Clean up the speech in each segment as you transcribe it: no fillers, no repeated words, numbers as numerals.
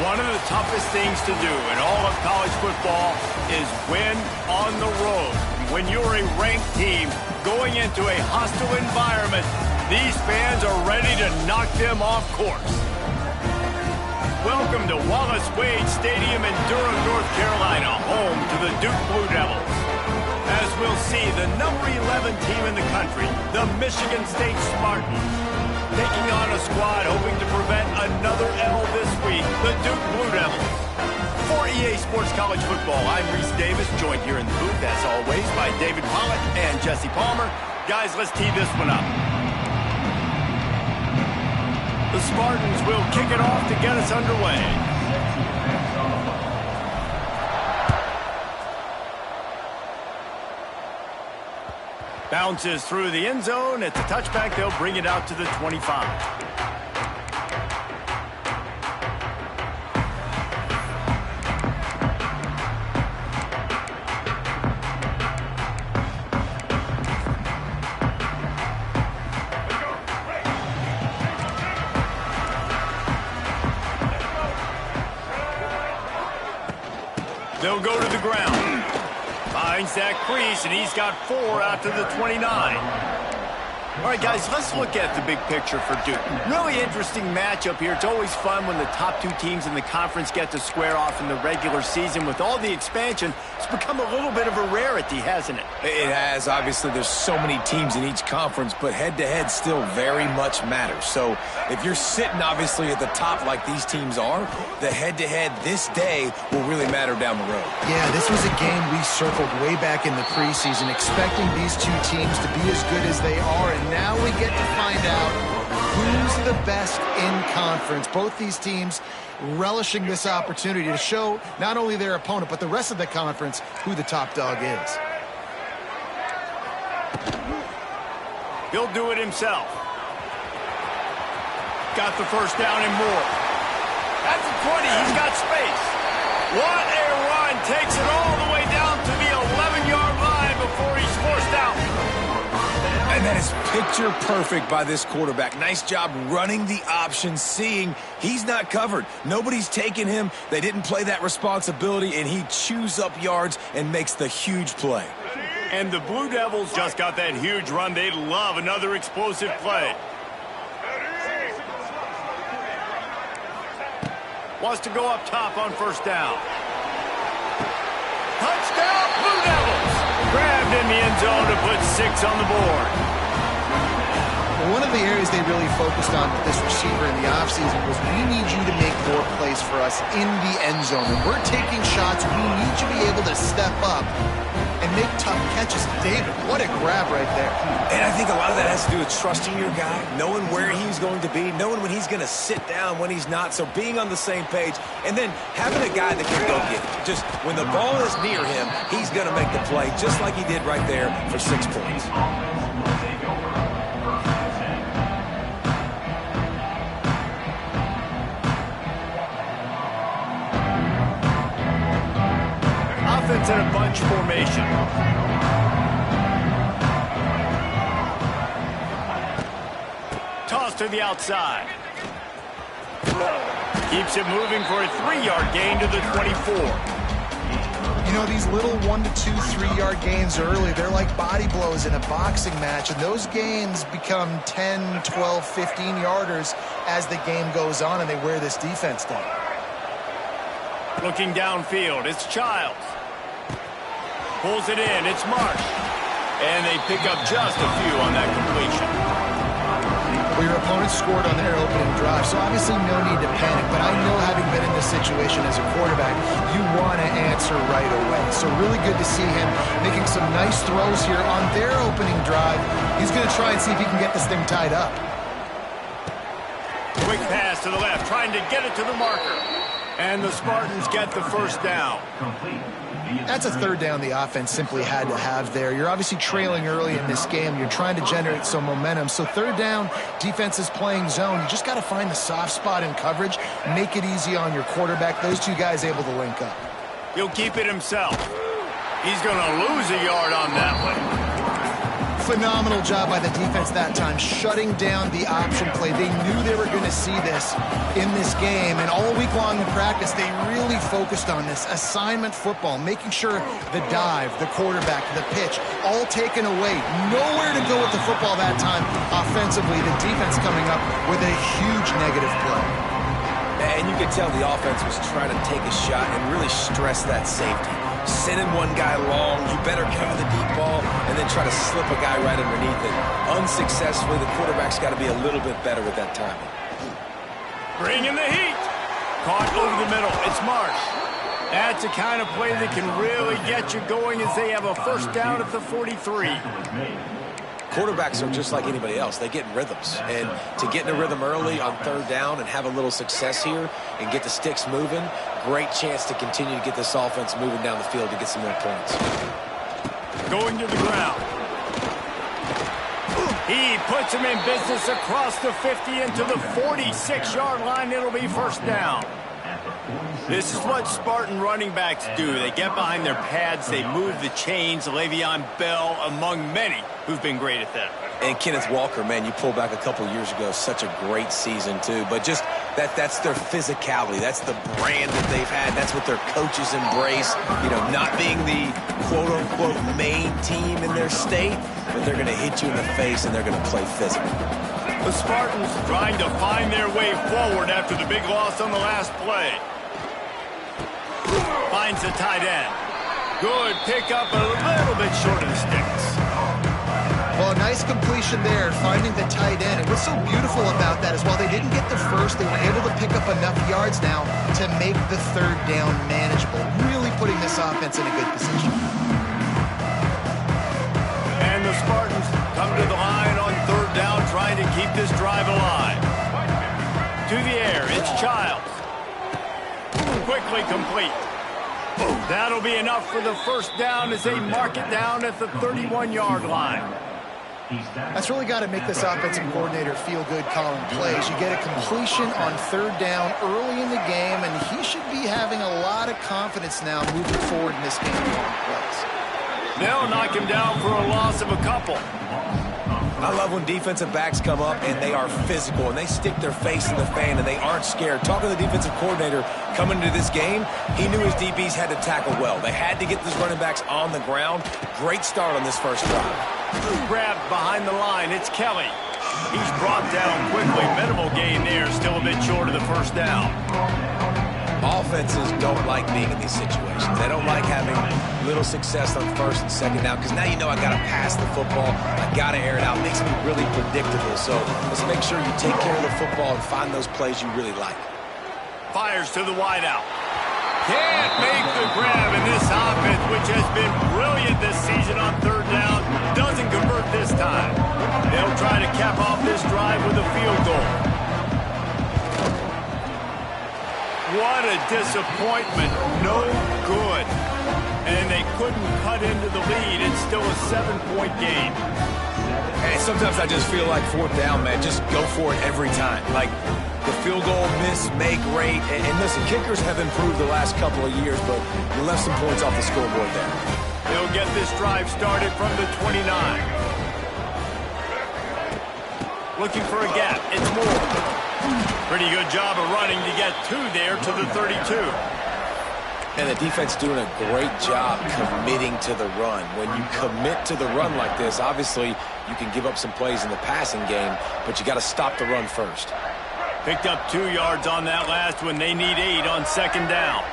One of the toughest things to do in all of college football is win on the road. When you're a ranked team going into a hostile environment, these fans are ready to knock them off course. Welcome to Wallace Wade Stadium in Durham, North Carolina, home to the Duke Blue Devils. As we'll see, the number 11 team in the country, the Michigan State Spartans, taking on a squad hoping to prevent another L this week, the Duke Blue Devils. For EA Sports College Football, I'm Reese Davis, joined here in the booth, as always, by David Pollock and Jesse Palmer. Guys, let's tee this one up. The Spartans will kick it off to get us underway. Bounces through the end zone. It's a touchback. They'll bring it out to the 25. They'll go to the ground. Finds that crease, and he's got 4 out to the 29. All right, guys, let's look at the big picture for Duke. Really interesting matchup here. It's always fun when the top two teams in the conference get to square off in the regular season. With all the expansion, it's become a little bit of a rarity, hasn't it? It has. Obviously, there's so many teams in each conference, but head-to-head still very much matters. So if you're sitting, obviously, at the top like these teams are, the head-to-head this day will really matter down the road. Yeah, this was a game we circled way back in the preseason, expecting these two teams to be as good as they are, and now we get to find out who's the best in conference. Both these teams relishing this opportunity to show not only their opponent, but the rest of the conference who the top dog is. He'll do it himself. Got the first down and more. At the 20, he's got space. What a run. Takes it all the way down to the 11-yard line before he's forced out. And that is picture perfect by this quarterback. Nice job running the option, seeing he's not covered. Nobody's taking him. They didn't play that responsibility, and he chews up yards and makes the huge play. And the Blue Devils just got that huge run. They'd love another explosive play. Wants to go up top on first down. Touchdown, Blue Devils! Grabbed in the end zone to put 6 on the board. One of the areas they really focused on with this receiver in the offseason was, we need you to make more plays for us in the end zone. And we're taking shots. We need you to be able to step up and make tough catches. David, what a grab right there. And I think a lot of that has to do with trusting your guy, knowing where he's going to be, knowing when he's going to sit down, when he's not. So being on the same page, and then having a guy that can go get it. Just when the ball is near him, he's going to make the play, just like he did right there for 6 points. Offense in a bunch formation. Toss to the outside. Keeps it moving for a 3-yard gain to the 24. You know, these little 1 to 2, 3-yard gains early, they're like body blows in a boxing match, and those gains become 10, 12, 15-yarders as the game goes on, and they wear this defense down. Looking downfield, it's Childs. Pulls it in, it's Marsh. And they pick up just a few on that completion. Well, your opponent scored on their opening drive, so obviously no need to panic. But I know, having been in this situation as a quarterback, you want to answer right away. So really good to see him making some nice throws here on their opening drive. He's going to try and see if he can get this thing tied up. Quick pass to the left, trying to get it to the marker. And the Spartans get the first down. That's a third down the offense simply had to have there. You're obviously trailing early in this game. You're trying to generate some momentum. So third down, defense is playing zone. You just got to find the soft spot in coverage, make it easy on your quarterback. Those two guys able to link up. He'll keep it himself. He's going to lose a yard on that one. Phenomenal job by the defense that time, shutting down the option play. They knew they were going to see this in this game, and all week long in practice, they really focused on this assignment football, making sure the dive, the quarterback, the pitch, all taken away. Nowhere to go with the football that time offensively. The defense coming up with a huge negative play. And you could tell the offense was trying to take a shot and really stress that safety. Sending one guy long, you better cover the deep ball, and then try to slip a guy right underneath it. Unsuccessfully, the quarterback's got to be a little bit better with that timing. Bring in the heat. Caught over the middle. It's Marsh. That's a kind of play that can really get you going as they have a first down at the 43. Quarterbacks are just like anybody else. They get in rhythms. And to get in a rhythm early on third down and have a little success here and get the sticks moving, great chance to continue to get this offense moving down the field to get some more points. Going to the ground. He puts him in business across the 50 into the 46-yard line. It'll be first down. This is what Spartan running backs do. They get behind their pads, they move the chains. Le'Veon Bell among many who've been great at that. And Kenneth Walker, man, you pull back a couple years ago, such a great season too. But just that's their physicality. That's the brand that they've had. That's what their coaches embrace. You know, not being the quote-unquote main team in their state, but they're going to hit you in the face and they're going to play physical. The Spartans trying to find their way forward after the big loss on the last play. Finds the tight end. Good pickup, a little bit short of the sticks. Well, a nice completion there, finding the tight end. And what's so beautiful about that is while they didn't get the first, they were able to pick up enough yards now to make the third down manageable, really putting this offense in a good position. And the Spartans come to the line on third down, trying to keep this drive alive. To the air, it's Childs. Quickly complete. That'll be enough for the first down as they mark it down at the 31-yard line. That's really got to make this offensive coordinator feel good calling plays. You get a completion on third down early in the game, and he should be having a lot of confidence now moving forward in this game. They'll knock him down for a loss of a couple. I love when defensive backs come up and they are physical and they stick their face in the fan and they aren't scared. Talking to the defensive coordinator coming into this game, he knew his DBs had to tackle well. They had to get these running backs on the ground. Great start on this first drive. Grabbed behind the line. It's Kelly. He's brought down quickly. Minimal gain there. Still a bit short of the first down. Offenses don't like being in these situations. They don't like having little success on first and second down because now you know I got to pass the football. I got to air it out. It makes me really predictable. So let's make sure you take care of the football and find those plays you really like. Fires to the wideout. Can't make the grab in this offense, which has been brilliant this season on third down. Doesn't convert this time. They'll try to cap off this drive with a field goal. What a disappointment. No good. And they couldn't cut into the lead. It's still a 7-point game. And sometimes I just feel like fourth down, man. Just go for it every time. Like the field goal miss, make rate. And listen, kickers have improved the last couple of years, but you left some points off the scoreboard there. They'll get this drive started from the 29. Looking for a gap. It's Moore. Pretty good job of running to get there to the 32. And the defense doing a great job committing to the run. When you commit to the run like this, obviously you can give up some plays in the passing game, but you got to stop the run first. Picked up 2 yards on that last one. They need 8 on second down.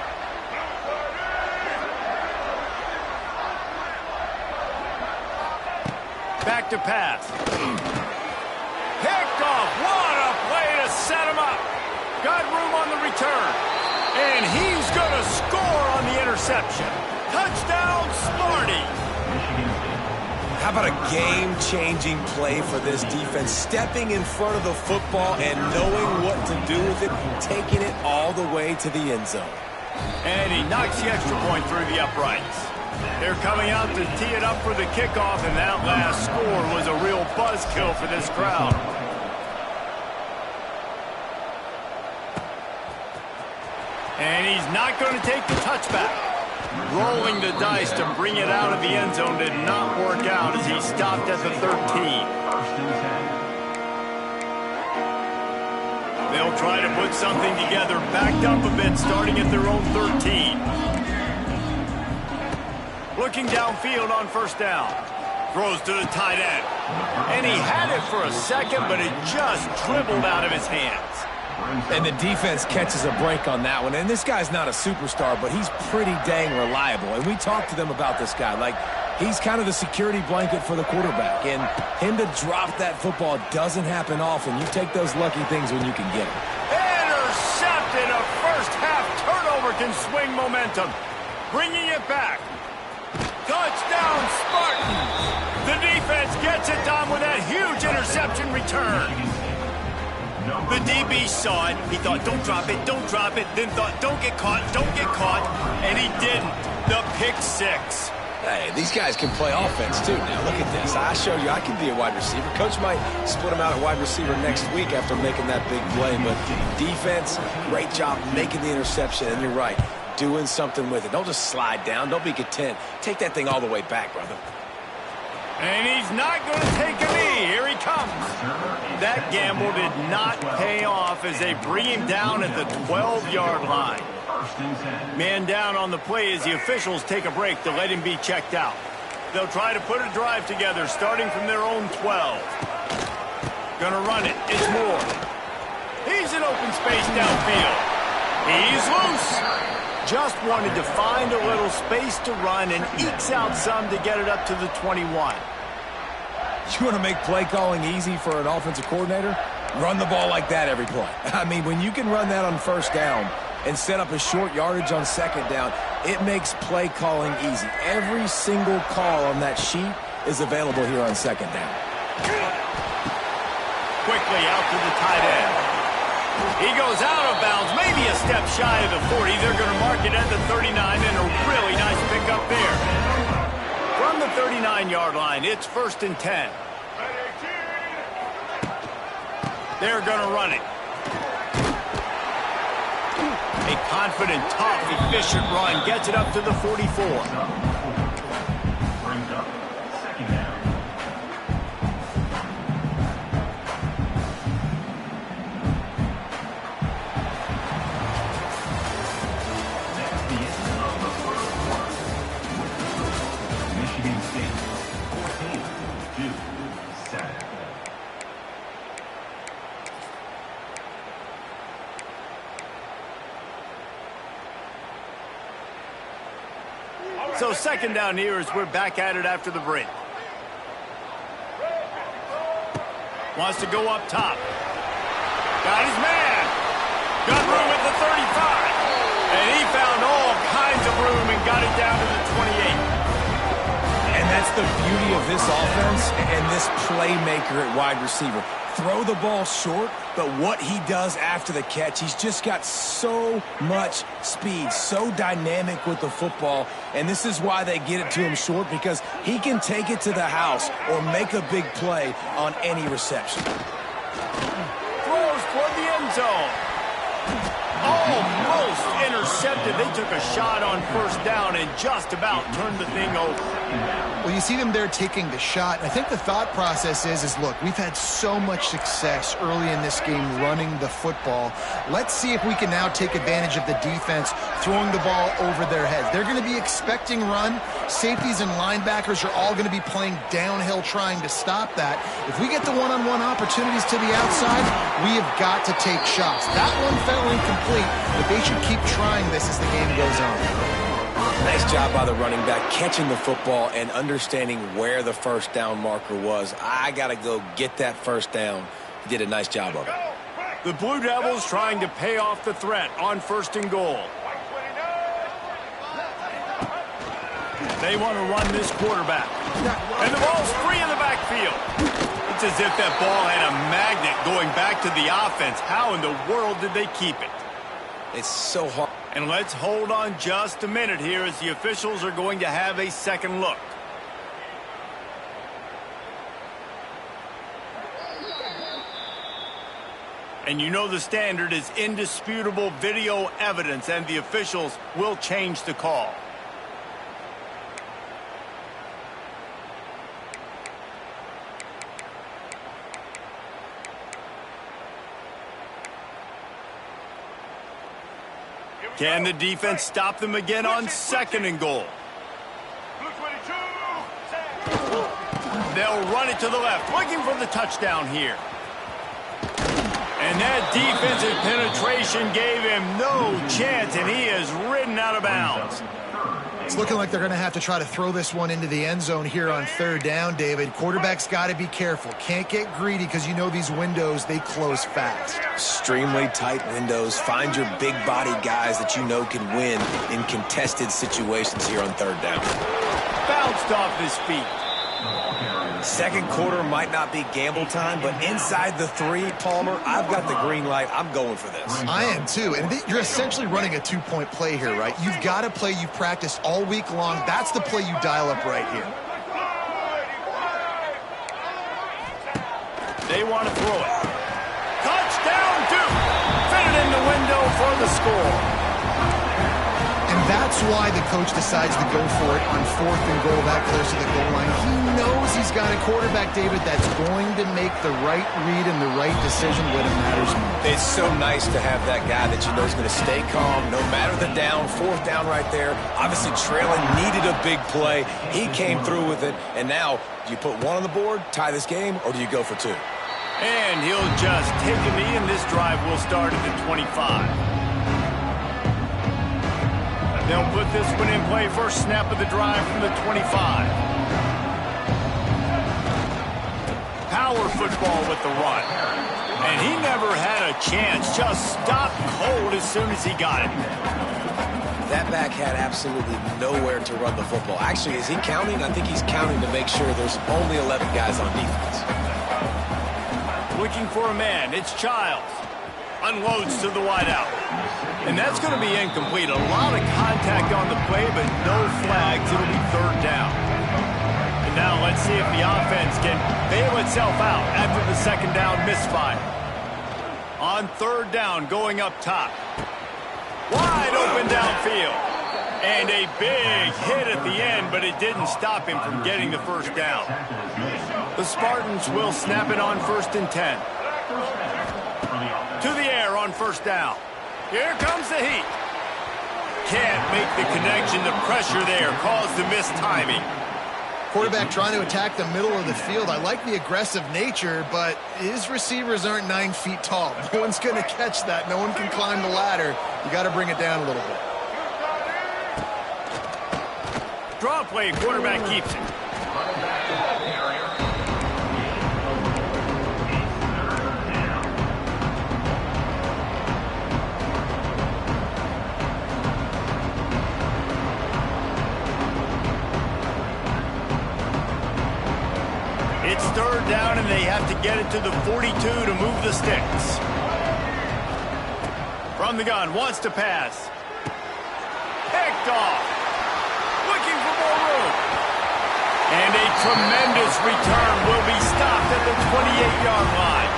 Back to pass. Picked off. What a play to set him up. Got room on the return. And he's going to score on the interception. Touchdown, Sparty. How about a game-changing play for this defense? Stepping in front of the football and knowing what to do with it, taking it all the way to the end zone. And he knocks the extra point through the uprights. They're coming out to tee it up for the kickoff, and that last score was a real buzzkill for this crowd. And he's not going to take the touchback. Rolling the dice to bring it out of the end zone did not work out as he stopped at the 13. They'll try to put something together, backed up a bit, starting at their own 13. Looking downfield on first down. Throws to the tight end. And he had it for a second, but it just dribbled out of his hands. And the defense catches a break on that one. And this guy's not a superstar, but he's pretty dang reliable. And we talked to them about this guy. Like, he's kind of the security blanket for the quarterback. And him to drop that football doesn't happen often. You take those lucky things when you can get them. Intercepted. A first-half turnover can swing momentum. Bringing it back. Touchdown, Spartans! The defense gets it done with that huge interception return. The DB saw it. He thought, don't drop it, don't drop it. Then thought, don't get caught, don't get caught. And he didn't. The pick six. Hey, these guys can play offense, too. Now, look at this. I showed you I can be a wide receiver. Coach might split him out at wide receiver next week after making that big play. But defense, great job making the interception. And you're right, doing something with it. Don't just slide down. Don't be content. Take that thing all the way back, brother. And he's not going to take a knee. Here he comes. That gamble did not pay off as they bring him down at the 12-yard line. Man down on the play as the officials take a break to let him be checked out. They'll try to put a drive together starting from their own 12. Gonna run it. It's Moore. He's in open space downfield. He's loose. Just wanted to find a little space to run and ekes out some to get it up to the 21. You want to make play calling easy for an offensive coordinator? Run the ball like that every play. I mean, when you can run that on first down and set up a short yardage on second down, it makes play calling easy. Every single call on that sheet is available here on second down. Quickly out to the tight end. He goes out of bounds, maybe a step shy of the 40. They're going to mark it at the 39, and a really nice pickup there. From the 39-yard line, it's 1st and 10. They're going to run it. A confident, tough, efficient run gets it up to the 44. So second down here as we're back at it after the break. Wants to go up top. Got his man. Got room at the 35. And he found all kinds of room and got it down to the 28. And that's the beauty of this offense and this playmaker at wide receiver. Throw the ball short, but what he does after the catch, he's just got so much speed, so dynamic with the football, and this is why they get it to him short, because he can take it to the house or make a big play on any reception. Throws toward the end zone. Almost intercepted. They took a shot on first down and just about turned the thing over. Well, you see them there taking the shot. I think the thought process is look, we've had so much success early in this game running the football. Let's see if we can now take advantage of the defense throwing the ball over their heads. They're going to be expecting run. Safeties and linebackers are all going to be playing downhill trying to stop that. If we get the one-on-one opportunities to the outside, we have got to take shots. That one fell incomplete, but they should keep trying this as the game goes on. Nice job by the running back, catching the football and understanding where the first down marker was. I got to go get that first down. He did a nice job of it. The Blue Devils trying to pay off the threat on 1st and goal. They want to run this quarterback. And the ball's free in the backfield. It's as if that ball had a magnet going back to the offense. How in the world did they keep it? It's so hard. And let's hold on just a minute here as the officials are going to have a second look. And you know the standard is indisputable video evidence, and the officials will change the call. Can the defense stop them again on 2nd and goal? They'll run it to the left, looking for the touchdown here. And that defensive penetration gave him no chance, and he is ridden out of bounds. It's looking like they're going to have to try to throw this one into the end zone here on 3rd down, David. Quarterback's got to be careful. Can't get greedy because you know these windows, they close fast. Extremely tight windows. Find your big-bodied guys that you know can win in contested situations here on 3rd down. Bounced off his feet. 2nd quarter might not be gamble time, but inside the 3, Palmer, I've got the green light. I'm going for this. I am too, and you're essentially running a 2-point play here, right? You've got to play you've practiced all week long. That's the play you dial up right here. They want to throw it. Touchdown, Duke! Fit it in the window for the score. And that's why the coach decides to go for it on 4th and goal that close to the goal line. He knows he's got a quarterback, David, that's going to make the right read and the right decision when it matters most. It's so nice to have that guy that you know is going to stay calm no matter the down. 4th down right there. Obviously trailing, needed a big play. He came through with it. And now, do you put 1 on the board, tie this game, or do you go for 2? And he'll just take a knee, and this drive will start at the 25. They'll put this one in play. First snap of the drive from the 25. Power football with the run. And he never had a chance. Just stopped cold as soon as he got it. That back had absolutely nowhere to run the football. Actually, is he counting? I think he's counting to make sure there's only 11 guys on defense. Looking for a man. It's Childs. Unloads to the wideout. And that's going to be incomplete. A lot of contact on the play, but no flags. It'll be 3rd down. And now let's see if the offense can bail itself out after the 2nd down misfire. On 3rd down, going up top. Wide open downfield. And a big hit at the end, but it didn't stop him from getting the 1st down. The Spartans will snap it on 1st and 10. To the air on 1st down. Here comes the heat. Can't make the connection. The pressure there caused the missed timing. Quarterback trying to attack the middle of the field. I like the aggressive nature, but his receivers aren't 9 feet tall. No one's going to catch that. No one can climb the ladder. You got to bring it down a little bit. Draw play. Quarterback keeps it. It's 3rd down, and they have to get it to the 42 to move the sticks. From the gun, wants to pass. Picked off. Looking for more room. And a tremendous return will be stopped at the 28-yard line.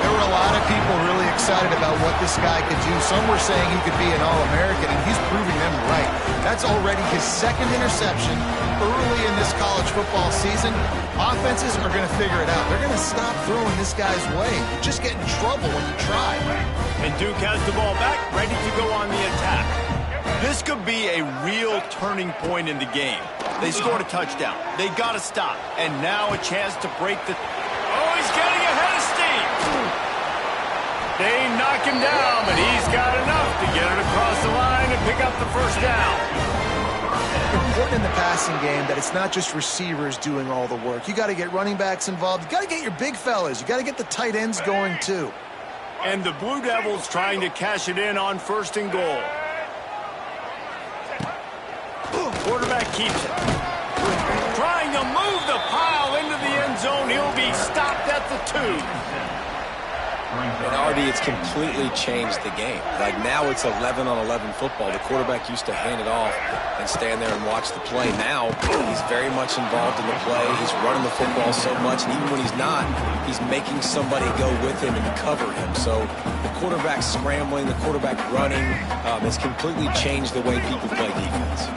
There were a lot of people really excited about what this guy could do. Some were saying he could be an All-American, and he's proving them right. That's already his 2nd interception early in this college football season. Offenses are going to figure it out. They're going to stop throwing this guy's way. You just get in trouble when you try. And Duke has the ball back, ready to go on the attack. This could be a real turning point in the game. They scored a touchdown. They got to stop. And now a chance to break the... Oh, he's getting ahead of steam. They knock him down, but he's got enough to get it across the line and pick up the 1st down. Important in the passing game that it's not just receivers doing all the work. You got to get running backs involved. You got to get your big fellas. You got to get the tight ends going too. And the Blue Devils trying to cash it in on 1st and goal. Quarterback keeps it. Trying to move the pile into the end zone. He'll be stopped at the 2. And Artie, it's completely changed the game. Like now it's 11-on-11 football. The quarterback used to hand it off and stand there and watch the play. Now he's very much involved in the play. He's running the football so much, and even when he's not, he's making somebody go with him and cover him. So the quarterback scrambling, the quarterback running, has completely changed the way people play defense.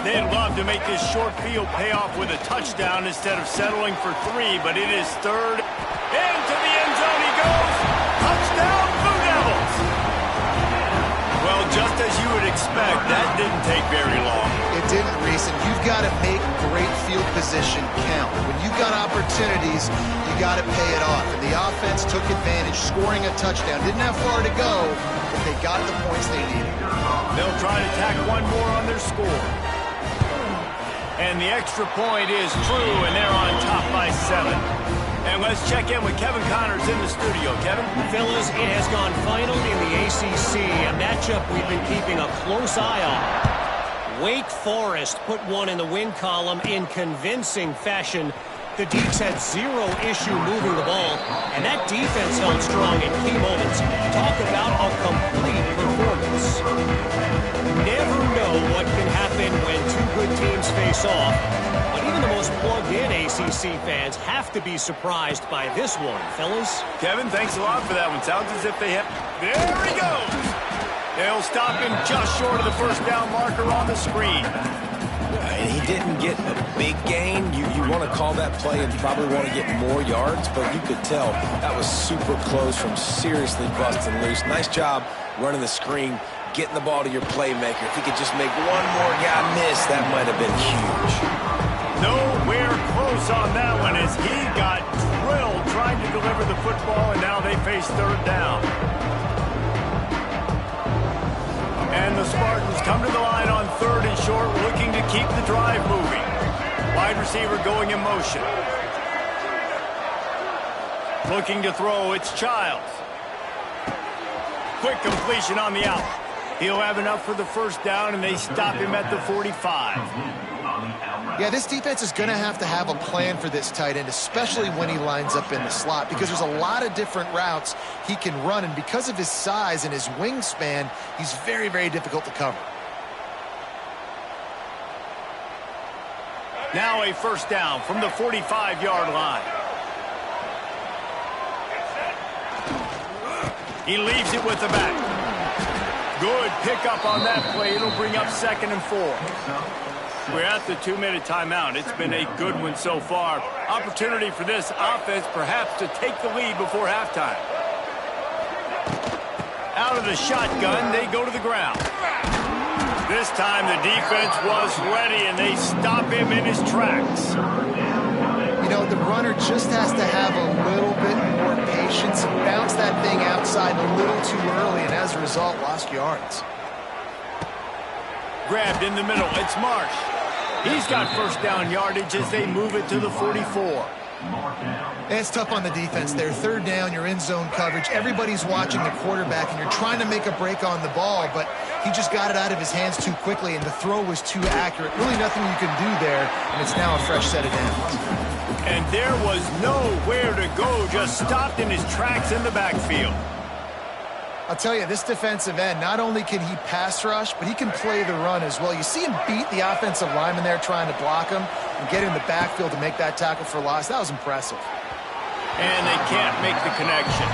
They'd love to make this short field pay off with a touchdown instead of settling for 3, but it is 3rd. Into the end zone he goes. Touchdown, Blue Devils. Well, expect, that didn't take very long. It didn't, Reese, and you've got to make great field position count. When you've got opportunities, you got to pay it off. And the offense took advantage, scoring a touchdown. Didn't have far to go, but they got the points they needed. They'll try to tack one more on their score. And the extra point is true, and they're on top by 7. And let's check in with Kevin Connors in the studio. Kevin? Fellas, it has gone final in the ACC, a matchup we've been keeping a close eye on. Wake Forest put one in the win column in convincing fashion. The Deeks had zero issue moving the ball, and that defense held strong in key moments. Talk about a complete performance. Never know what can happen when two good teams face off, but even the most plugged-in ACC fans have to be surprised by this one, fellas. Kevin, thanks a lot for that one. Sounds as if they have... There he goes! They'll stop him just short of the first down marker on the screen. And he didn't get a big gain. You want to call that play and probably want to get more yards, but you could tell that was super close from seriously busting loose. Nice job running the screen, getting the ball to your playmaker. If he could just make one more guy miss, that might have been huge. Nowhere close on that one as he got drilled trying to deliver the football, and now they face third down. And the Spartans come to the line on 3rd and short, looking to keep the drive moving. Wide receiver going in motion. Looking to throw, it's Childs. Quick completion on the out. He'll have enough for the first down, and they stop him at the 45. Yeah, this defense is going to have a plan for this tight end, especially when he lines up in the slot, because there's a lot of different routes he can run, and because of his size and his wingspan, he's very, very difficult to cover. Now a first down from the 45-yard line. He leaves it with the back. Good pickup on that play. It'll bring up 2nd and 4. We're at the 2-minute timeout. It's been a good one so far. Opportunity for this offense perhaps to take the lead before halftime. Out of the shotgun, they go to the ground. This time the defense was ready, and they stop him in his tracks. You know, the runner just has to have a little bit more patience and bounce that thing outside a little too early, and as a result, lost yards. Grabbed in the middle. It's Marsh. He's got first down yardage as they move it to the 44. And it's tough on the defense there. 3rd down, you're in zone coverage. Everybody's watching the quarterback, and you're trying to make a break on the ball, but he just got it out of his hands too quickly, and the throw was too accurate. Really nothing you can do there, and it's now a fresh set of downs. And there was nowhere to go, just stopped in his tracks in the backfield. I'll tell you, this defensive end, not only can he pass rush, but he can play the run as well. You see him beat the offensive lineman there trying to block him and get in the backfield to make that tackle for loss. That was impressive. And they can't make the connection.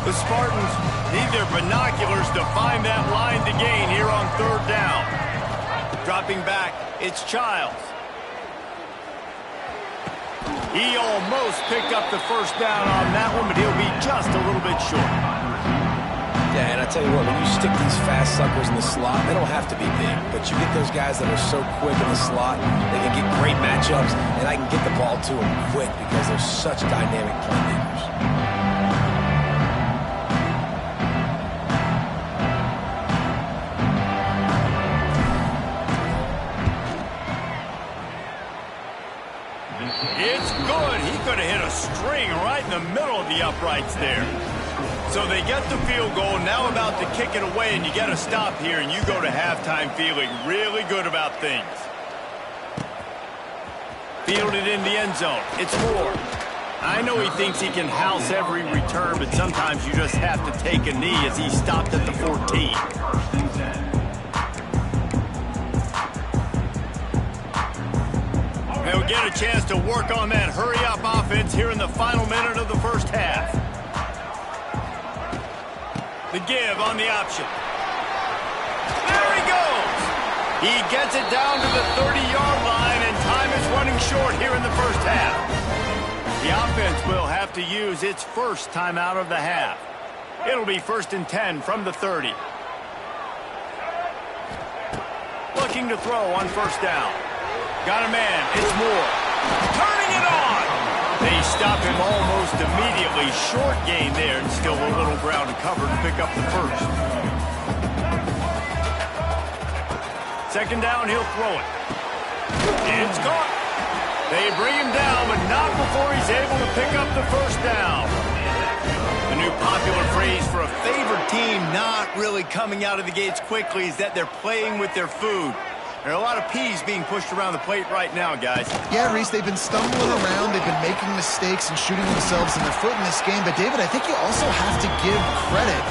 The Spartans need their binoculars to find that line to gain here on 3rd down. Dropping back, it's Childs. He almost picked up the first down on that one, but he'll be just a little bit short. Yeah, and I tell you what, when you stick these fast suckers in the slot, they don't have to be big, but you get those guys that are so quick in the slot, they can get great matchups, and I can get the ball to them quick because they're such dynamic playmakers. It's good. He could have hit a string right in the middle of the uprights there. So they get the field goal, now about to kick it away, and you get a stop here, and you go to halftime feeling really good about things. Fielded in the end zone. It's Moore. I know he thinks he can house every return, but sometimes you just have to take a knee as he stopped at the 14. They'll get a chance to work on that hurry-up offense here in the final minute of the first half. The give on the option. There he goes! He gets it down to the 30-yard line, and time is running short here in the first half. The offense will have to use its first timeout of the half. It'll be 1st and 10 from the 30. Looking to throw on 1st down. Got a man. It's Moore. Turning it on. They stop him almost immediately. Short gain there, and still a little ground to cover to pick up the first. 2nd down, he'll throw it. It's caught. They bring him down, but not before he's able to pick up the 1st down. The new popular phrase for a favored team not really coming out of the gates quickly is that they're playing with their food. There are a lot of peas being pushed around the plate right now, guys. Yeah, Reese, they've been stumbling around. They've been making mistakes and shooting themselves in the foot in this game. But, David, I think you also have to give credit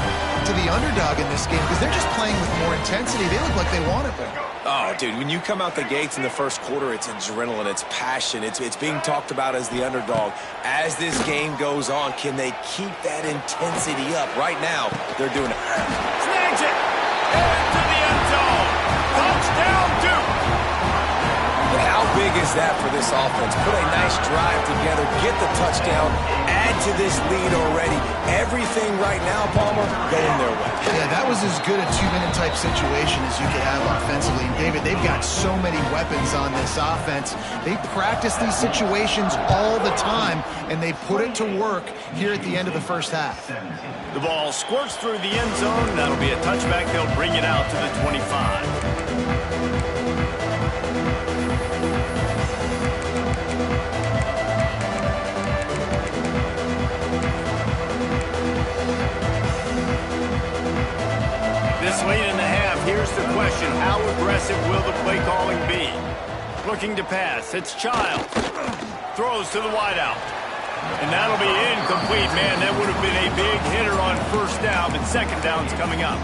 to the underdog in this game because they're just playing with more intensity. They look like they want it more. Oh, dude, when you come out the gates in the first quarter, it's adrenaline, it's passion, it's being talked about as the underdog. As this game goes on, can they keep that intensity up? Right now, they're doing it. Snags it! Into the end zone! Touchdown, Duke! But how big is that for this offense? Put a nice drive together, get the touchdown, add to this lead already. Everything right now, Palmer, going their way. Yeah, that was as good a two-minute type situation as you could have offensively. And David, they've got so many weapons on this offense. They practice these situations all the time, and they put it to work here at the end of the first half. The ball squirts through the end zone. That'll be a touchback. They'll bring it out to the 25. This late in the half, here's the question. How aggressive will the play calling be? Looking to pass. It's Child. Throws to the wideout. And that'll be incomplete, man. That would have been a big hitter on 1st down, but 2nd down's coming up.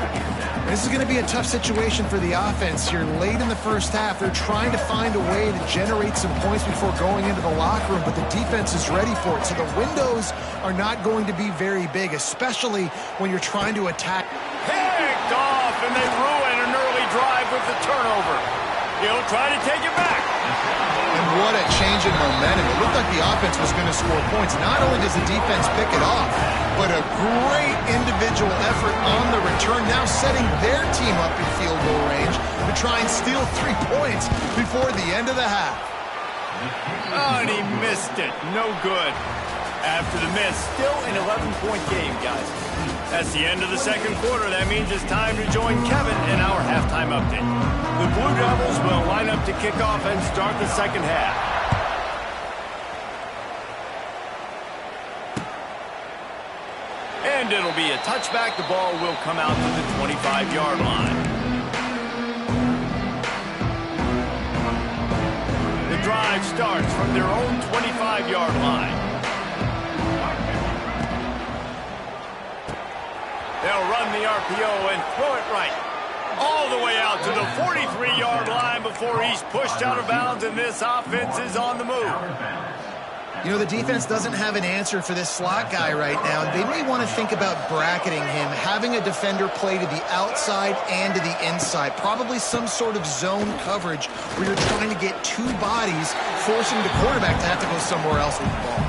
This is going to be a tough situation for the offense here. Late in the first half, they're trying to find a way to generate some points before going into the locker room, but the defense is ready for it. So the windows are not going to be very big, especially when you're trying to attack. Picked off, and they ruin an early drive with the turnover. He'll try to take it back. And what a change in momentum. It looked like the offense was going to score points. Not only does the defense pick it off, but a great individual effort on the return, now setting their team up in field goal range to try and steal 3 points before the end of the half. Oh, and he missed it. No good. After the miss, still an 11-point game, guys. That's the end of the 2nd quarter. That means it's time to join Kevin in our halftime update. The Blue Devils will line up to kick off and start the 2nd half. And it'll be a touchback. The ball will come out to the 25-yard line. The drive starts from their own 25-yard line. They'll run the RPO and throw it right. All the way out to the 43-yard line before he's pushed out of bounds, and this offense is on the move. You know, the defense doesn't have an answer for this slot guy right now. They may want to think about bracketing him, having a defender play to the outside and to the inside. Probably some sort of zone coverage where you're trying to get 2 bodies, forcing the quarterback to have to go somewhere else with the ball.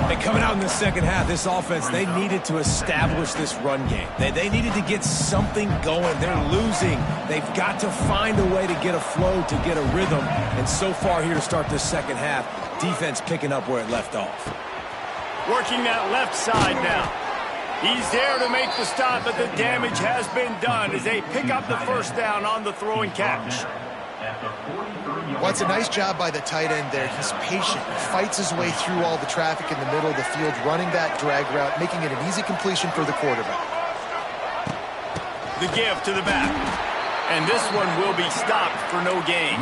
And coming out in the 2nd half, this offense, they needed to establish this run game. They needed to get something going. They're losing. They've got to find a way to get a flow, to get a rhythm. And so far here to start this 2nd half, defense picking up where it left off. Working that left side now. He's there to make the stop, but the damage has been done as they pick up the 1st down on the throw and catch. Well, it's a nice job by the tight end there. He's patient. He fights his way through all the traffic in the middle of the field, running that drag route, making it an easy completion for the quarterback. The give to the back. And this one will be stopped for no gain.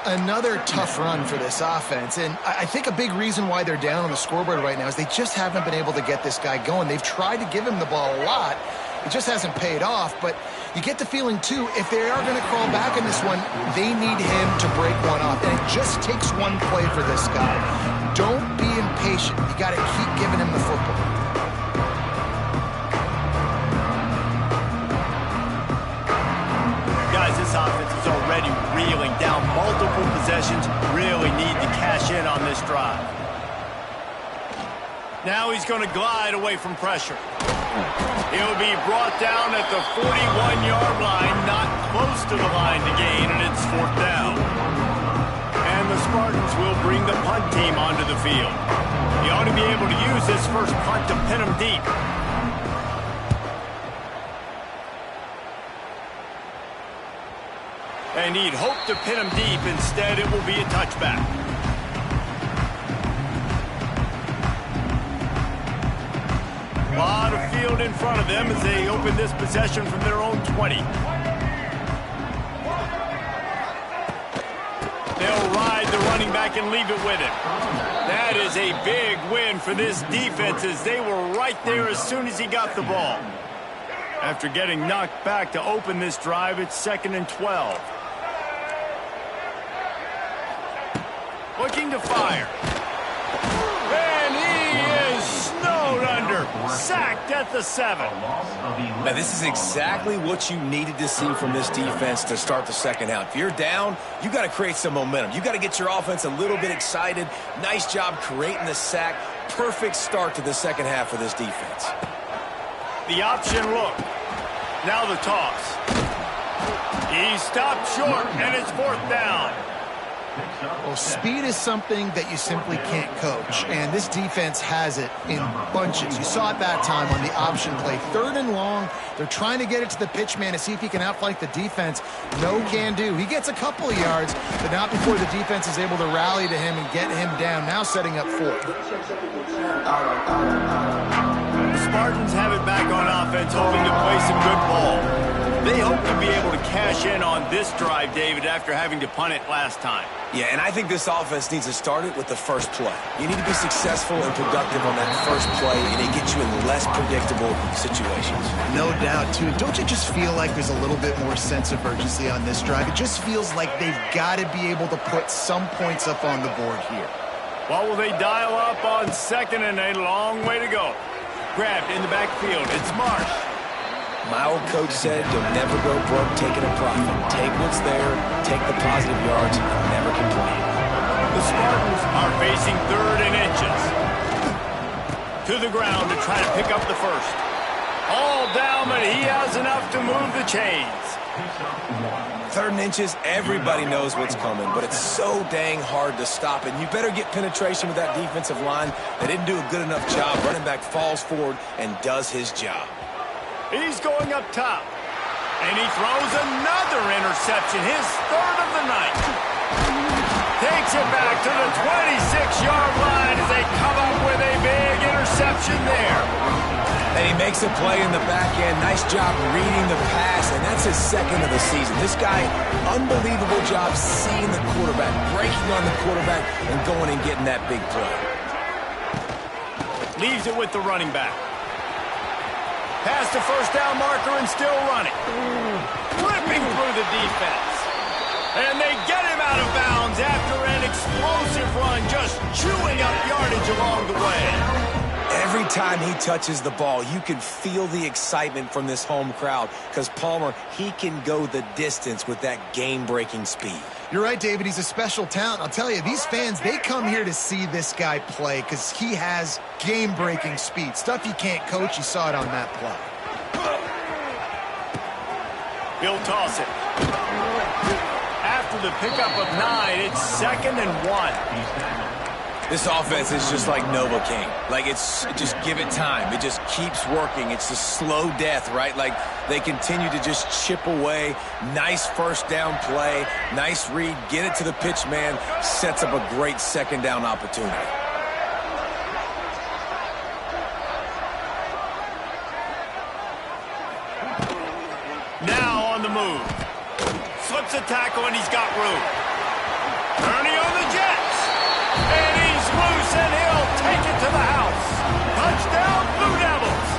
Another tough run for this offense, and I think a big reason why they're down on the scoreboard right now is they just haven't been able to get this guy going. They've tried to give him the ball a lot. It just hasn't paid off, but you get the feeling, too, if they are going to crawl back in this one, they need him to break one off, and it just takes one play for this guy. Don't be impatient. You got to keep giving him the football. Guys, this offense possessions really need to cash in on this drive. Now he's going to glide away from pressure. He'll be brought down at the 41-yard line, not close to the line to gain, and it's 4th down. And the Spartans will bring the punt team onto the field. He ought to be able to use this first punt to pin him deep. And he'd hope to pin him deep. Instead, it will be a touchback. A lot of field in front of them as they open this possession from their own 20. They'll ride the running back and leave it with him. That is a big win for this defense as they were right there as soon as he got the ball. After getting knocked back to open this drive, it's 2nd and 12. Looking to fire. And he is snowed under. Sacked at the 7. Now, this is exactly what you needed to see from this defense to start the second half. If you're down, you got to create some momentum. You got to get your offense a little bit excited. Nice job creating the sack. Perfect start to the second half of this defense. The option look. Now the toss. He stopped short, and it's 4th down. Well, speed is something that you simply can't coach, and this defense has it in bunches. You saw it that time on the option play. 3rd and long, they're trying to get it to the pitch man to see if he can outflank the defense. No can do. He gets a couple of yards, but not before the defense is able to rally to him and get him down, now setting up 4th. The Spartans have it back on offense, hoping to play some good ball. They hope to be able to cash in on this drive, David, after having to punt it last time. Yeah, and I think this offense needs to start it with the first play. You need to be successful and productive on that first play, and it gets you in less predictable situations. No doubt, too. Don't you just feel like there's a little bit more sense of urgency on this drive? It just feels like they've got to be able to put some points up on the board here. Well, will they dial up on 2nd and a long way to go? Grabbed in the backfield. It's Marsh. My old coach said you'll never go broke taking a profit. Take what's there, take the positive yards, and never complain. The Spartans are facing 3rd and inches. To the ground to try to pick up the first. All down, but he has enough to move the chains. 3rd and inches, everybody knows what's coming, but it's so dang hard to stop it. You better get penetration with that defensive line. They didn't do a good enough job. Running back falls forward and does his job. He's going up top. And he throws another interception, his 3rd of the night. Takes it back to the 26-yard line as they come up with a big interception there. And he makes a play in the back end. Nice job reading the pass, and that's his 2nd of the season. This guy, unbelievable job seeing the quarterback, breaking on the quarterback, and going and getting that big play. Leaves it with the running back. Past the first down marker and still running. Ripping through the defense. And they get him out of bounds after an explosive run, just chewing up yardage along the way. Every time he touches the ball, you can feel the excitement from this home crowd because Palmer, he can go the distance with that game-breaking speed. You're right, David. He's a special talent. I'll tell you, these fans, they come here to see this guy play because he has game-breaking speed. Stuff you can't coach. You saw it on that play. He'll toss it. After the pickup of 9, it's 2nd and 1. This offense is just like Novocaine. Like, it's just give it time. It just keeps working. It's a slow death, right? Like, they continue to just chip away. Nice first down play. Nice read. Get it to the pitch man. Sets up a great second down opportunity. Now on the move. Slips a tackle and he's got room. Ernie on the Jets. And he's loose and he'll take it to the house. Touchdown, Blue Devils.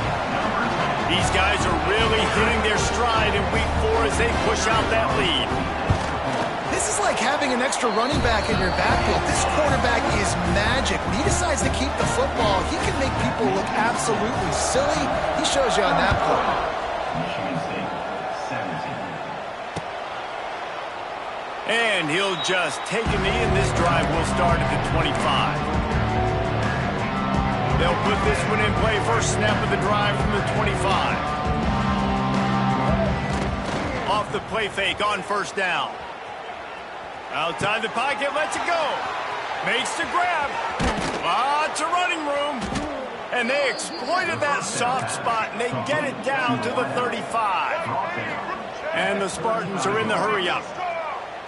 These guys are really hitting their stride in week 4 as they push out that lead. This is like having an extra running back in your backfield. This quarterback is magic. When he decides to keep the football, he can make people look absolutely silly. He shows you on that play. And he'll just take a knee, and this drive will start at the 25. They'll put this one in play. First snap of the drive from the 25. Off the play fake on first down. Outside the pocket, lets it go. Makes the grab. Lots of running room. And they exploited that soft spot, and they get it down to the 35. And the Spartans are in the hurry-up.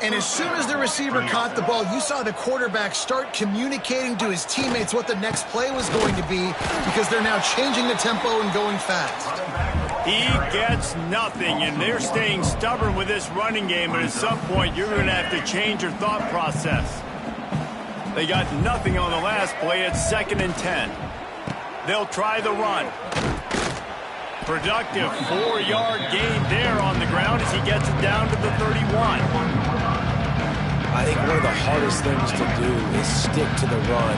And as soon as the receiver caught the ball, you saw the quarterback start communicating to his teammates what the next play was going to be, because they're now changing the tempo and going fast. He gets nothing, and they're staying stubborn with this running game, but at some point you're going to have to change your thought process. They got nothing on the last play. It's 2nd and 10. They'll try the run. Productive 4-yard gain there on the ground as he gets it down to the 31. I think one of the hardest things to do is stick to the run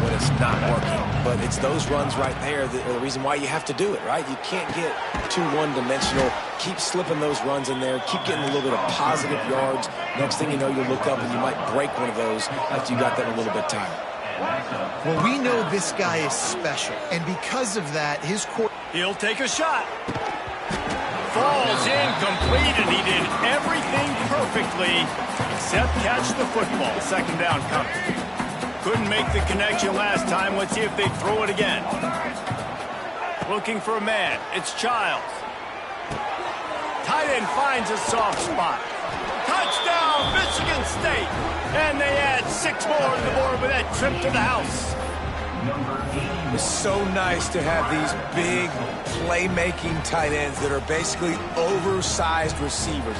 when it's not working. But it's those runs right there that are the reason why you have to do it, right? You can't get too one-dimensional. Keep slipping those runs in there. Keep getting a little bit of positive yards. Next thing you know, you'll look up and you might break one of those after you got them a little bit tired. Well, we know this guy is special, and because of that, his core... He'll take a shot. Falls incomplete, and he did everything perfectly except catch the football. 2nd down comes. Couldn't make the connection last time. Let's see if they throw it again. Looking for a man. It's Childs. Tight end finds a soft spot. Touchdown, Michigan State. And they add 6 more to the board with that trip to the house. It's so nice to have these big playmaking tight ends that are basically oversized receivers.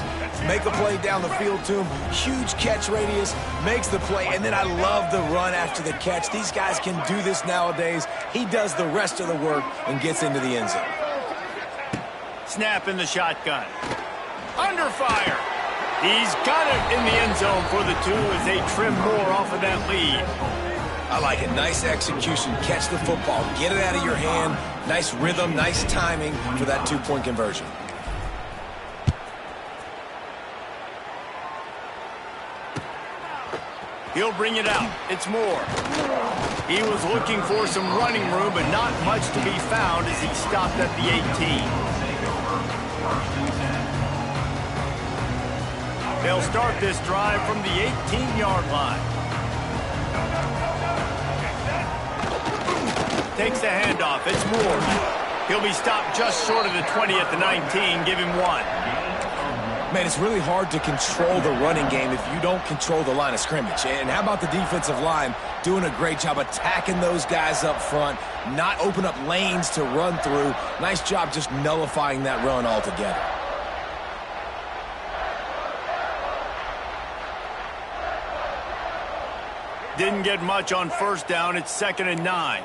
Make a play down the field to him, huge catch radius, makes the play, and then I love the run after the catch. These guys can do this nowadays. He does the rest of the work and gets into the end zone. Snap in the shotgun. Under fire. He's got it in the end zone for the 2 as they trim more off of that lead. I like it. Nice execution. Catch the football. Get it out of your hand. Nice rhythm, nice timing for that 2-point conversion. He'll bring it out. It's Moore. He was looking for some running room, but not much to be found as he stopped at the 18. They'll start this drive from the 18-yard line. Takes the handoff. It's Moore. He'll be stopped just short of the 20 at the 19. Give him 1. Man, it's really hard to control the running game if you don't control the line of scrimmage. And how about the defensive line doing a great job attacking those guys up front, not open up lanes to run through. Nice job just nullifying that run altogether. Didn't get much on first down. It's 2nd and 9.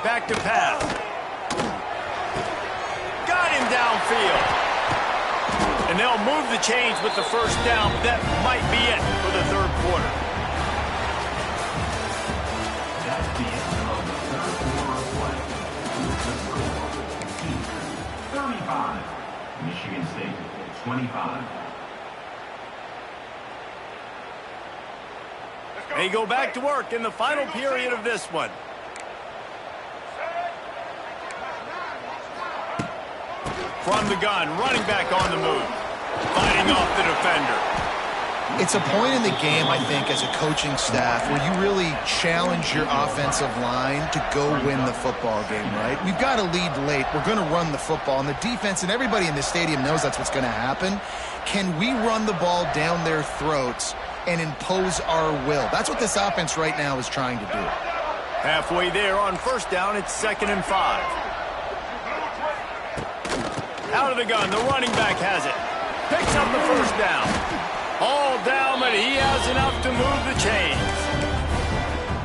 Back to pass. Got him downfield. And they'll move the chains with the first down. That might be it for the 3rd quarter. That's the end of the 3rd quarter play. 35. Michigan State, 25. They go back to work in the final period of this one. From the gun, running back on the move. Fighting off the defender. It's a point in the game, I think, as a coaching staff where you really challenge your offensive line to go win the football game, right? We've got to lead late. We're going to run the football. And the defense and everybody in the stadium knows that's what's going to happen. Can we run the ball down their throats and impose our will? That's what this offense right now is trying to do. Halfway there on first down, it's 2nd and 5. Out of the gun, the running back has it. Picks up the first down. All down, but he has enough to move the chains.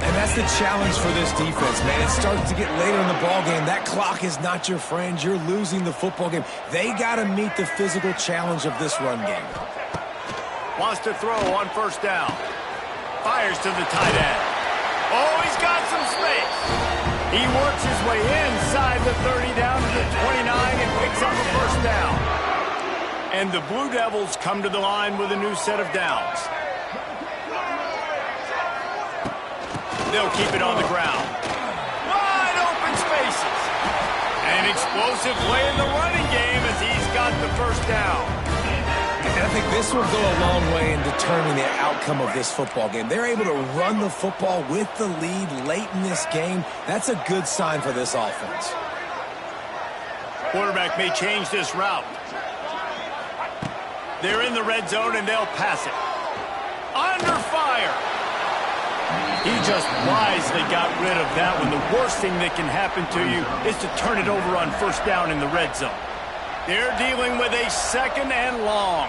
And that's the challenge for this defense, man. It starts to get later in the ball game. That clock is not your friend. You're losing the football game. They got to meet the physical challenge of this run game. Wants to throw on first down. Fires to the tight end. Oh, he's got some space. He works his way inside the 30 down to the 29 and picks up a first down. And the Blue Devils come to the line with a new set of downs. They'll keep it on the ground. Wide open spaces. An explosive play in the running game as he's got the first down. And I think this will go a long way in determining the outcome of this football game. They're able to run the football with the lead late in this game. That's a good sign for this offense. Quarterback may change this route. They're in the red zone and they'll pass it. Under fire. He just wisely got rid of that one. The worst thing that can happen to you is to turn it over on first down in the red zone. They're dealing with a second and long.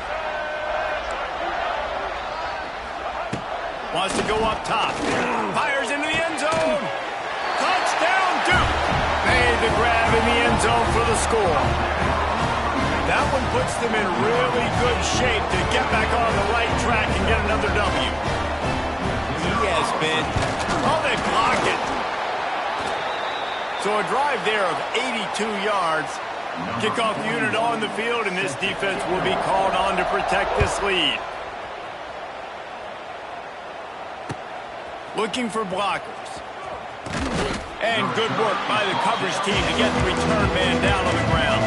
Wants to go up top. Fires into the end zone. Touchdown, Duke. Made the grab in the end zone for the score. That one puts them in really good shape to get back on the right track and get another W. He has been... Oh, they block it. So a drive there of 82 yards. Kickoff unit on the field, and this defense will be called on to protect this lead. Looking for blockers. And good work by the coverage team to get the return man down on the ground.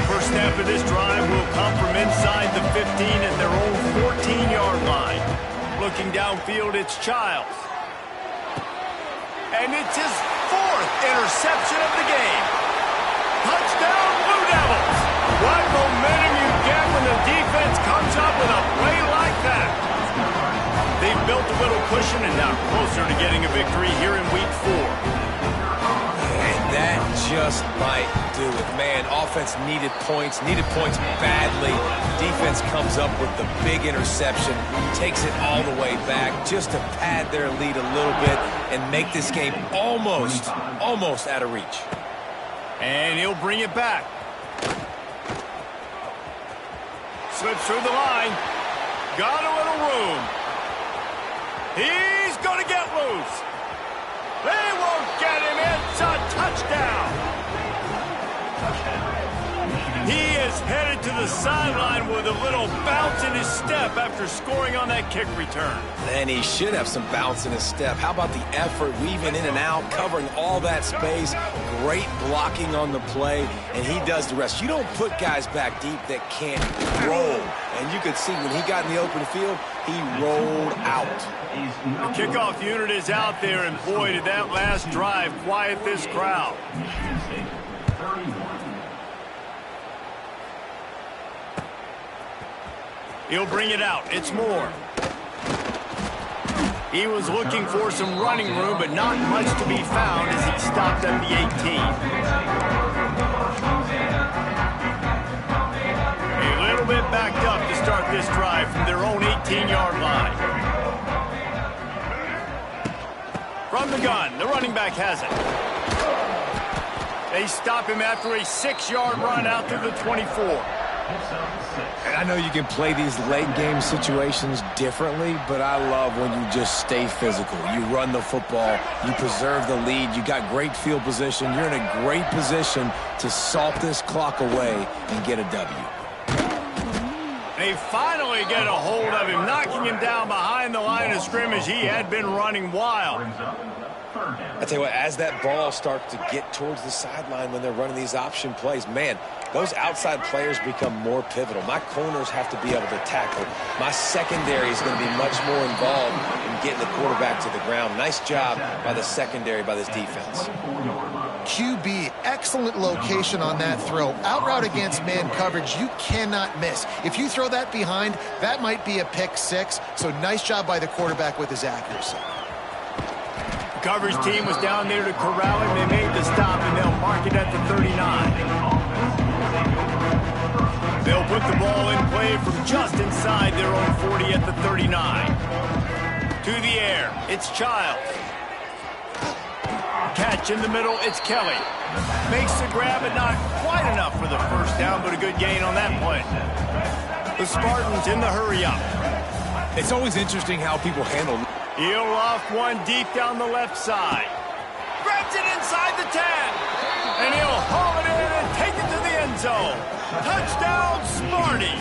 First snap of this drive will come from inside the 15 at their own 14-yard line. Looking downfield, it's Childs. And it's his fourth interception of the game. Touchdown, Blue Devils. What momentum you get when the defense comes up with a play like that. They've built a little cushion and now closer to getting a victory here in Week 4. And that just might do it. Man, offense needed points badly. Defense comes up with the big interception, takes it all the way back just to pad their lead a little bit and make this game almost out of reach. And he'll bring it back. Slips through the line. Got a little room. He's going to get loose. They won't get him. It's a touchdown. He is headed to the sideline with a little bounce in his step after scoring on that kick return. And he should have some bounce in his step. How about the effort, weaving in and out, covering all that space, great blocking on the play, and he does the rest. You don't put guys back deep that can't roll. And you could see when he got in the open field, he rolled out. The kickoff unit is out there, and boy, did that last drive quiet this crowd. Michigan State, 31. He'll bring it out. It's Moore. He was looking for some running room, but not much to be found as he stopped at the 18. A little bit backed up to start this drive from their own 18-yard line. From the gun, the running back has it. They stop him after a 6-yard run out to the 24. And I know you can play these late game situations differently, but I love when you just stay physical. You run the football, you preserve the lead, you got great field position, you're in a great position to salt this clock away and get a W. They finally get a hold of him, knocking him down behind the line of scrimmage. He had been running wild. I tell you what, as that ball starts to get towards the sideline when they're running these option plays, man, those outside players become more pivotal. My corners have to be able to tackle. My secondary is going to be much more involved in getting the quarterback to the ground. Nice job by the secondary, by this defense. QB, excellent location on that throw. Out route against man coverage, you cannot miss. If you throw that behind, that might be a pick six. So nice job by the quarterback with his accuracy. The coverage team was down there to corral him. They made the stop, and they'll mark it at the 39. They'll put the ball in play from just inside their own 40 at the 39. To the air, it's Childs. catch in the middle. It's Kelly. Makes the grab, but not quite enough for the first down, but a good gain on that play. The Spartans in the hurry-up. It's always interesting how people handle. He'll off one deep down the left side. Grabs it inside the 10. And he'll haul it in and take it to the end zone. Touchdown, Sparty.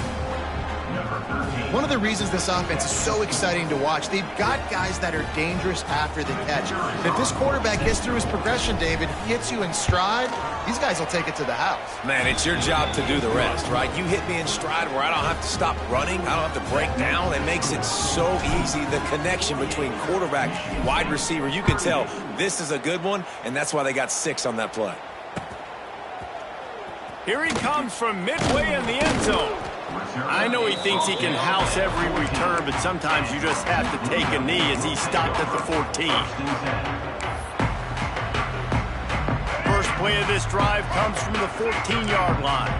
One of the reasons this offense is so exciting to watch, they've got guys that are dangerous after the catch. And if this quarterback gets through his progression, David, he hits you in stride, these guys will take it to the house. Man, it's your job to do the rest, right? You hit me in stride where I don't have to stop running. I don't have to break down. It makes it so easy, the connection between quarterback, wide receiver. You can tell this is a good one, and that's why they got 6 on that play. Here he comes from midway in the end zone. I know he thinks he can house every return, but sometimes you just have to take a knee as he stopped at the 14. First play of this drive comes from the 14-yard line.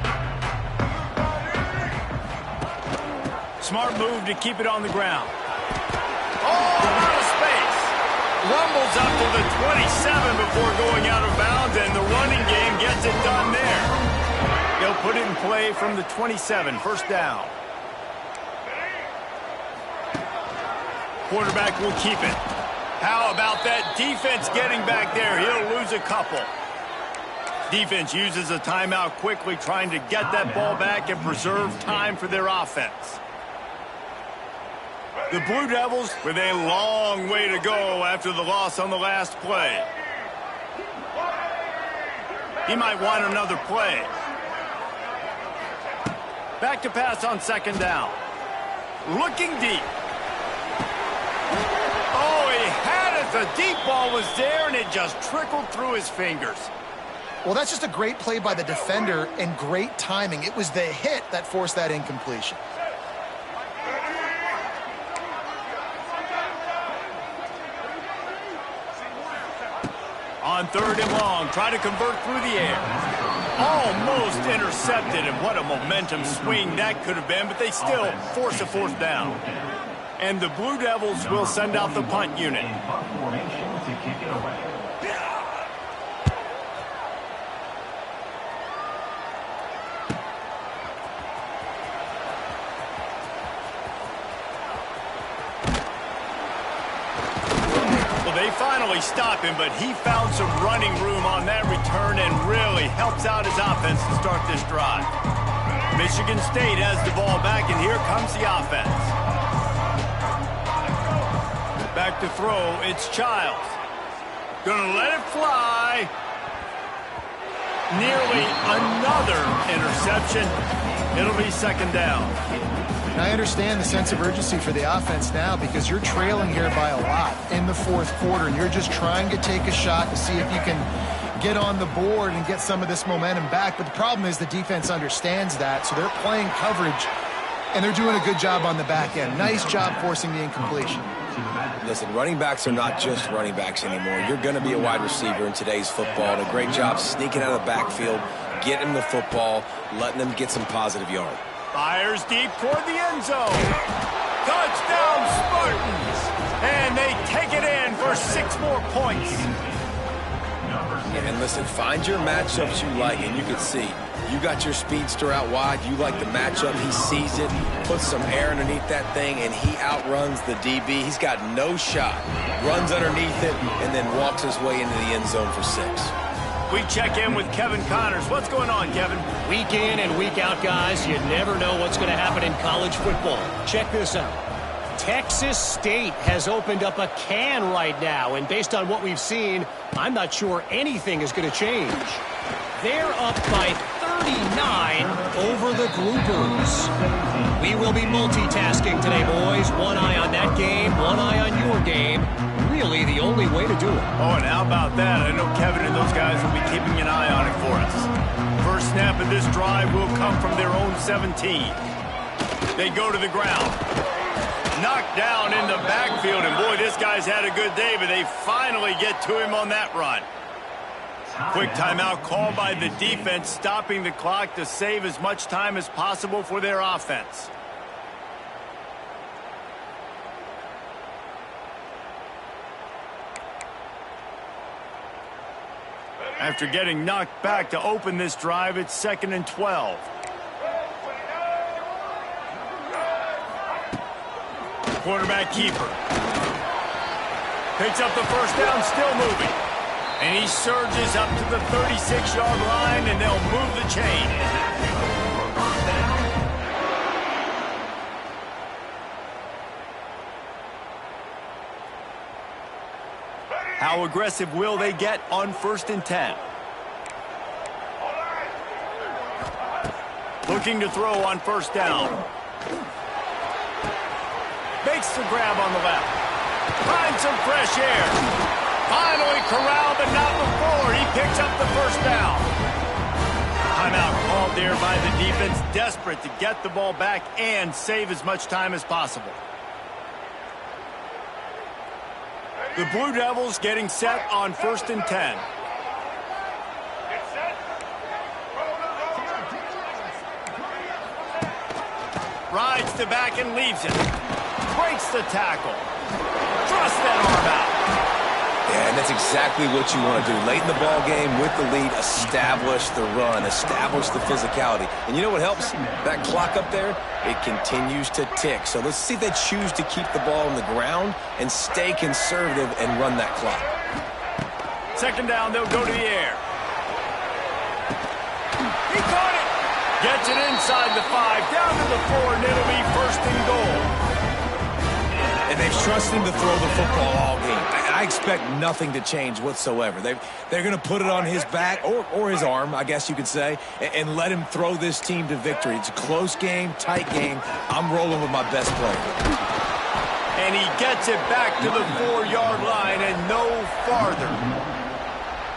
Smart move to keep it on the ground. Oh, out of space. Rumbles up to the 27 before going out of bounds, and the running game gets it done there. They'll put it in play from the 27, first down. Quarterback will keep it. How about that defense getting back there? He'll lose a couple. Defense uses a timeout quickly, trying to get that ball back and preserve time for their offense. The Blue Devils with a long way to go after the loss on the last play. He might want another play. Back to pass on second down. Looking deep. Oh, he had it. The deep ball was there, and it just trickled through his fingers. Well, that's just a great play by the defender and great timing. It was the hit that forced that incompletion. On third and long, try to convert through the air. Almost intercepted, and what a momentum swing that could have been, but they still force a fourth down. And the Blue Devils will send out the punt unit. They finally stop him, but he found some running room on that return and really helps out his offense to start this drive. Michigan State has the ball back, and here comes the offense. Back to throw, it's Childs. Gonna let it fly. Nearly another interception. It'll be second down. I understand the sense of urgency for the offense now because you're trailing here by a lot in the fourth quarter, and you're just trying to take a shot to see if you can get on the board and get some of this momentum back. But the problem is the defense understands that, so they're playing coverage, and they're doing a good job on the back end. Nice job forcing the incompletion. Listen, running backs are not just running backs anymore. You're going to be a wide receiver in today's football, and a great job sneaking out of the backfield, getting the football, letting them get some positive yard. Fires deep toward the end zone. Touchdown, Spartans. And they take it in for 6 more points. And listen, find your matchups you like, and you can see. You got your speedster out wide. You like the matchup. He sees it, puts some air underneath that thing, and he outruns the DB. He's got no shot. Runs underneath it, and then walks his way into the end zone for 6. We check in with Kevin Connors. What's going on, Kevin? Week in and week out, guys, you never know what's going to happen in college football. Check this out. Texas State has opened up a can right now, and based on what we've seen, I'm not sure anything is going to change. They're up by 39 over the Groupers. We will be multitasking today, boys. One eye on that game, one eye on your game. Really the only way to do it. Oh, and how about that? I know Kevin and those guys will be keeping an eye on it for us. First snap of this drive will come from their own 17. They go to the ground. Knocked down in the backfield, and boy, this guy's had a good day, but they finally get to him on that run. Quick timeout called by the defense, stopping the clock to save as much time as possible for their offense. After getting knocked back to open this drive, it's 2nd and 12. Quarterback keeper. Picks up the first down, still moving. And he surges up to the 36-yard line, and they'll move the chain. How aggressive will they get on 1st and 10? Looking to throw on 1st down. Makes the grab on the left. Finds some fresh air. Finally corralled, but not before. He picks up the 1st down. Timeout called there by the defense, desperate to get the ball back and save as much time as possible. The Blue Devils getting set on 1st and 10. Rides to back and leaves it. Breaks the tackle. Thrust that arm out. Yeah, and that's exactly what you want to do. Late in the ball game with the lead, establish the run, establish the physicality. And you know what helps? That clock up there, it continues to tick. So let's see if they choose to keep the ball on the ground and stay conservative and run that clock. 2nd down, they'll go to the air. He caught it. Gets it inside the 5, down to the 4, and it'll be 1st and goal. And they've trusted him to throw the football all game. I expect nothing to change whatsoever. They're going to put it on his back, or his arm, I guess you could say, and let him throw this team to victory. It's a close game, tight game. I'm rolling with my best player. And he gets it back to the 4-yard line and no farther.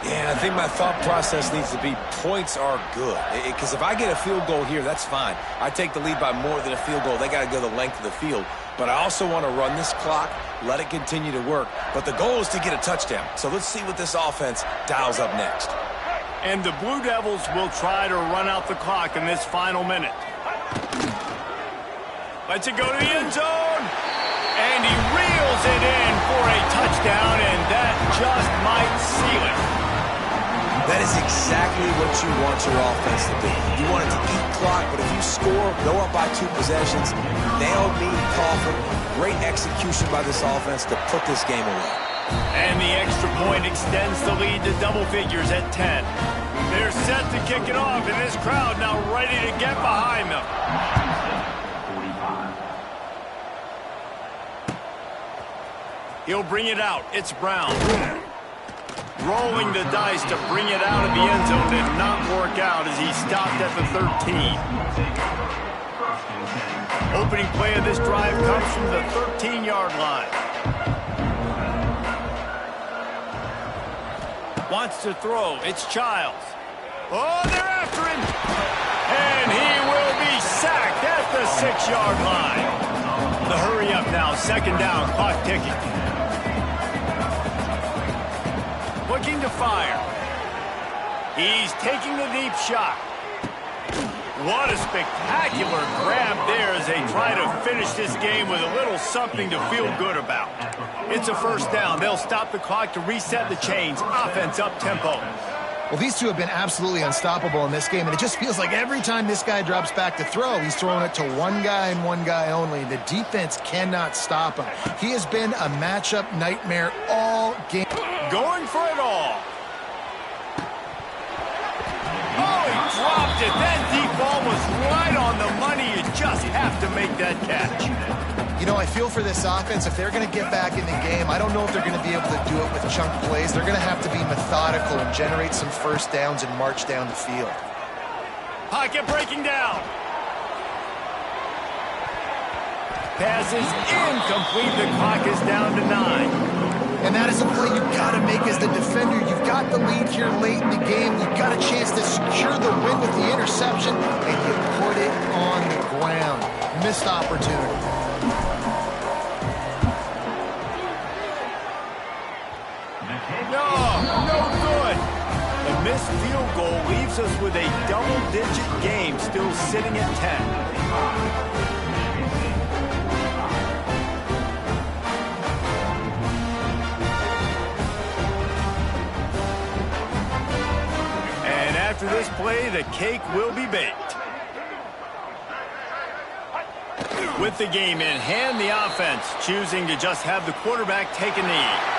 Yeah, I think my thought process needs to be points are good. Because if I get a field goal here, that's fine. I take the lead by more than a field goal. They got to go the length of the field. But I also want to run this clock, let it continue to work. But the goal is to get a touchdown. So let's see what this offense dials up next. And the Blue Devils will try to run out the clock in this final minute. Lets it go to the end zone. And he reels it in for a touchdown, and that just might seal it. That is exactly what you want your offense to do. You want it to eat clock, but if you score, go up by 2 possessions, nail me, coffin. Great execution by this offense to put this game away. And the extra point extends the lead to double figures at 10. They're set to kick it off, and this crowd now ready to get behind them. 45. He'll bring it out. It's Brown. Rolling the dice to bring it out of the end zone did not work out as he stopped at the 13. Opening play of this drive comes from the 13-yard line. Wants to throw. It's Childs. Oh, they're after him. And he will be sacked at the 6-yard line. The hurry up now. 2nd down. Clock ticking. Looking to fire. He's taking the deep shot. What a spectacular grab there as they try to finish this game with a little something to feel good about. It's a 1st down. They'll stop the clock to reset the chains. Offense up tempo. Well, these two have been absolutely unstoppable in this game, and it just feels like every time this guy drops back to throw, he's throwing it to one guy and one guy only. The defense cannot stop him. He has been a matchup nightmare all game. Going for it all. Oh, he dropped it. That deep ball was right on the money. You just have to make that catch. You know, I feel for this offense, if they're going to get back in the game, I don't know if they're going to be able to do it with chunk plays. They're going to have to be methodical and generate some 1st downs and march down the field. Pocket breaking down. Pass is incomplete. The clock is down to 9. And that is a play you've got to make as the defender. You've got the lead here late in the game. You've got a chance to secure the win with the interception, and you put it on the ground. Missed opportunity. No good. The missed field goal leaves us with a double-digit game still sitting at 10. play, the cake will be baked. With the game in hand, the offense choosing to just have the quarterback take a knee.